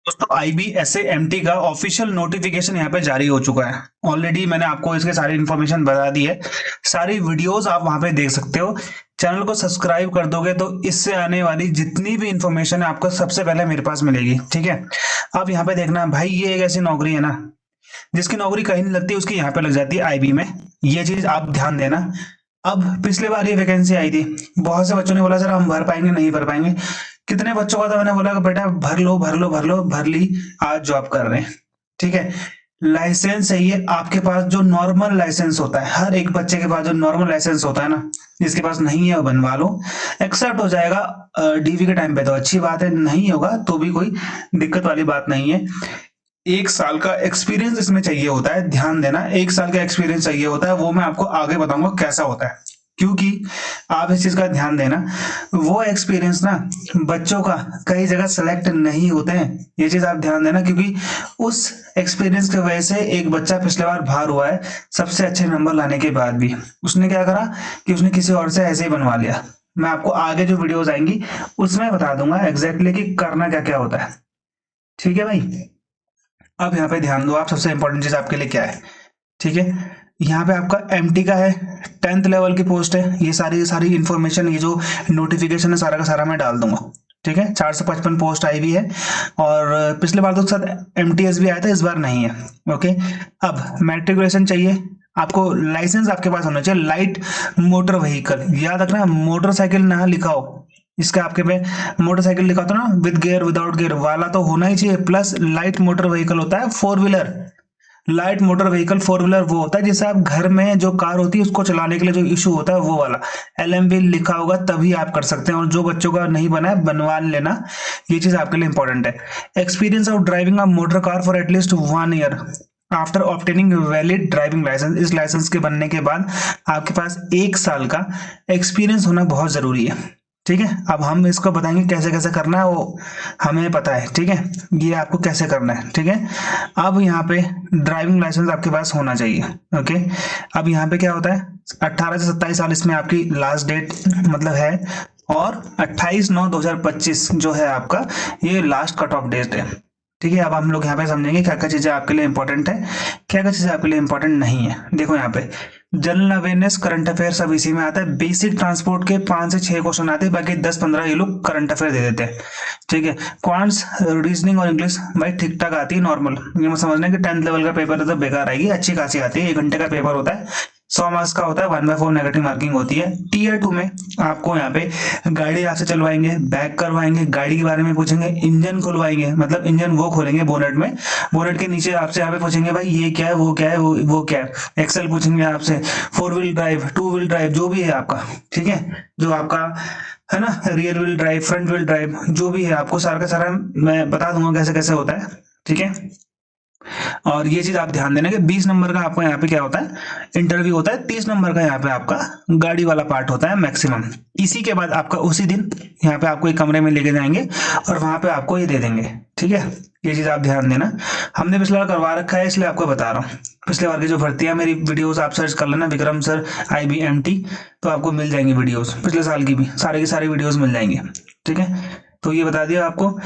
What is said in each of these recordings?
दोस्तों IBSAMT का official notification यहाँ पे जारी हो चुका है। ऑलरेडी मैंने आपको इसके सारी इन्फॉर्मेशन बता दी है, सारी वीडियोस आप वहां पे देख सकते हो। चैनल को सब्सक्राइब कर दोगे तो इससे आने वाली जितनी भी इंफॉर्मेशन है आपको सबसे पहले मेरे पास मिलेगी। ठीक है, अब यहाँ पे देखना भाई, ये एक ऐसी नौकरी है ना जिसकी नौकरी कहीं नहीं लगती, उसकी यहाँ पे लग जाती है IB में। ये चीज आप ध्यान देना। अब पिछले बार ये वैकेंसी आई थी, बहुत से बच्चों ने बोला सर हम भर पाएंगे नहीं भर पाएंगे। कितने बच्चों का था, मैंने बोला कि बेटा भर लो भर लो भर लो, भर ली, आज जॉब कर रहे हैं। ठीक है, लाइसेंस चाहिए आपके पास, जो नॉर्मल लाइसेंस होता है, हर एक बच्चे के पास जो नॉर्मल लाइसेंस होता है ना, जिसके पास नहीं है वो बनवा लो, एक्सेप्ट हो जाएगा DV के टाइम पे तो अच्छी बात है, नहीं होगा तो भी कोई दिक्कत वाली बात नहीं है। 1 साल का एक्सपीरियंस इसमें चाहिए होता है, ध्यान देना, 1 साल का एक्सपीरियंस चाहिए होता है। वो मैं आपको आगे बताऊंगा कैसा होता है, क्योंकि आप इस चीज का ध्यान देना, वो एक्सपीरियंस ना बच्चों का कई जगह सेलेक्ट नहीं होते हैं। ये चीज आप ध्यान देना, क्योंकि उस एक्सपीरियंस की वजह से एक बच्चा पिछले बार बाहर हुआ है, सबसे अच्छे नंबर लाने के बाद भी उसने क्या करा कि उसने किसी और से ऐसे ही बनवा लिया। मैं आपको आगे जो वीडियोस आएंगी उसमें बता दूंगा एग्जैक्टली कि करना क्या क्या होता है। ठीक है भाई, अब यहाँ पे ध्यान दो आप, सबसे इंपॉर्टेंट चीज आपके लिए क्या है। ठीक है, यहाँ पे आपका MT का है, 10th लेवल की पोस्ट है। ये सारी इंफॉर्मेशन, ये जो नोटिफिकेशन है सारा का सारा मैं डाल दूंगा। ठीक है, 455 पोस्ट आई भी है, और पिछले बार तो साथ MTS भी आया था, इस बार नहीं है। ओके, अब मैट्रिकुलेशन चाहिए आपको, लाइसेंस आपके पास होना चाहिए, लाइट मोटर व्हीकल, याद रखना मोटरसाइकिल ना लिखा हो, इसका आपके पे मोटरसाइकिल लिखा होता ना विद गियर विदाउट गियर वाला तो होना ही चाहिए, प्लस लाइट मोटर व्हीकल होता है 4 wheeler. Light motor vehicle 4 wheeler वो होता है जिससे आप घर में जो कार होती है उसको चलाने के लिए जो इशू होता है वो वाला, LMV लिखा होगा तभी आप कर सकते हैं, और जो बच्चों का नहीं बना है बनवा लेना, ये चीज आपके लिए इंपॉर्टेंट है। Experience of driving a motor car for at least 1 year after obtaining valid driving licence. इस लाइसेंस के बनने के बाद आपके पास 1 साल का एक्सपीरियंस होना बहुत जरूरी है। ठीक है, अब हम इसको बताएंगे कैसे कैसे करना है, वो हमें पता है। ठीक है, ये आपको कैसे करना है। ठीक है, अब यहाँ पे ड्राइविंग लाइसेंस आपके पास होना चाहिए। ओके, अब यहाँ पे क्या होता है, 18 से 27 साल इसमें आपकी लास्ट डेट मतलब है, और 28/9/2025 जो है आपका ये लास्ट कट ऑफ डेट है। ठीक है, अब हम लोग यहाँ पे समझेंगे क्या क्या चीजें आपके लिए इंपॉर्टेंट है, क्या क्या चीजें आपके लिए इंपॉर्टेंट नहीं है। देखो यहाँ पे जनरल अवेयरनेस, करंट अफेयर सब इसी में आता है। बेसिक ट्रांसपोर्ट के 5 से 6 क्वेश्चन आते हैं, बाकी 10-15 ये लोग करंट अफेयर दे देते हैं। ठीक है, क्वांट्स, रीजनिंग और इंग्लिश भाई ठीक ठाक आती है, नॉर्मल। ये मत समझना कि 10th लेवल का पेपर है तो बेकार आएगी, अच्छी खासी आती है। 1 घंटे का पेपर होता है, 100 मार्क्स का होता है, 1/4 नेगेटिव मार्किंग होती है। Tier 2 में आपको यहाँ पे गाड़ी आपसे चलवाएंगे, बैक करवाएंगे, गाड़ी के बारे में पूछेंगे, इंजन खुलवाएंगे, मतलब इंजन वो खोलेंगे बोनेट में, बोनेट के नीचे आपसे यहाँ पे पूछेंगे भाई ये क्या है वो क्या है वो क्या है, एक्सेल पूछेंगे आपसे, 4 व्हील ड्राइव 2 व्हील ड्राइव जो भी है आपका। ठीक है, जो आपका है ना, rear wheel drive, front wheel drive जो भी है, आपको सारा का सारा मैं बता दूंगा कैसे कैसे होता है। ठीक है, और ये चीज आप ध्यान देना कि 20 नंबर का आपका यहाँ पे क्या होता है, इंटरव्यू होता है। 30 नंबर का यहाँ पे आपका गाड़ी वाला पार्ट होता है मैक्सिमम। इसी के बाद आपका उसी दिन यहाँ पे आपको एक कमरे में लेके जाएंगे और वहां पे आपको ये दे देंगे। ठीक है, ये चीज आप ध्यान देना, हमने पिछले बार करवा रखा है इसलिए आपको बता रहा हूँ। पिछले बार की जो भर्तियां, मेरी वीडियोस आप सर्च कर लेना विक्रम सर IBMT, तो आपको मिल जाएंगी वीडियोस, पिछले साल की भी सारी की सारी वीडियोस मिल जाएंगी। ठीक है, तो ये बता दिया आपको।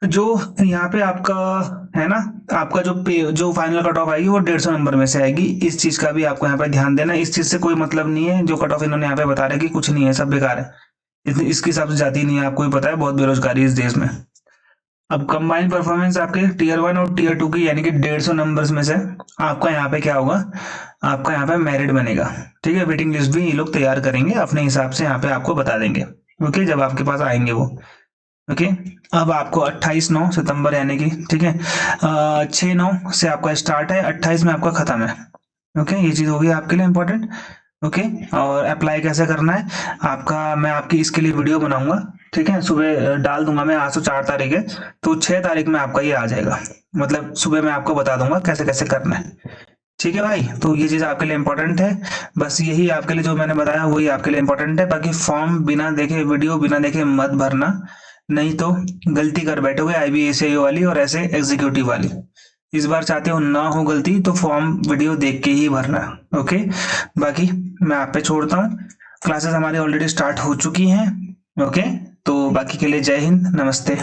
जो यहाँ पे आपका है ना, आपका जो फाइनल कट ऑफ आएगी वो 150 नंबर में से आएगी। इस चीज का भी आपको यहाँ पे ध्यान देना, इस चीज से कोई मतलब नहीं है, जो कट ऑफ इन्होंने यहाँ पे बता रहे कि कुछ नहीं है, सब बेकार है, इसके हिसाब से जाती नहीं है। आपको भी पता है बहुत बेरोजगारी इस देश में। अब कंबाइंड परफॉर्मेंस आपके Tier 1 और Tier 2 की, यानी कि 150 नंबर्स में से आपका यहाँ पे क्या होगा, आपका यहाँ पे मेरिट बनेगा। ठीक है, वेटिंग लिस्ट भी ये लोग तैयार करेंगे अपने हिसाब से, यहाँ पे आपको बता देंगे। ओके, जब आपके पास आएंगे वो। ओके, अब आपको 28/9 सितंबर यानी कि, ठीक है, 6/9 से आपका स्टार्ट है, 28 में आपका खत्म है। ओके, ये चीज होगी आपके लिए इंपॉर्टेंट। ओके, और अप्लाई कैसे करना है आपका, मैं आपकी इसके लिए वीडियो बनाऊंगा। ठीक है, सुबह डाल दूंगा मैं, आज तो 4 तारीख है, तो 6 तारीख में आपका ये आ जाएगा, मतलब सुबह मैं आपको बता दूंगा कैसे कैसे करना है। ठीक है भाई, तो ये चीज आपके लिए इंपॉर्टेंट है, बस यही आपके लिए जो मैंने बताया वही आपके लिए इंपॉर्टेंट है। बाकी फॉर्म बिना देखे, वीडियो बिना देखे मत भरना, नहीं तो गलती कर बैठोगे IBSAO वाली और ऐसे एग्जीक्यूटिव वाली। इस बार चाहते हो ना हो गलती तो फॉर्म वीडियो देख के ही भरना। ओके, बाकी मैं आप पे छोड़ता हूँ, क्लासेस हमारी ऑलरेडी स्टार्ट हो चुकी हैं। ओके, तो बाकी के लिए जय हिंद, नमस्ते।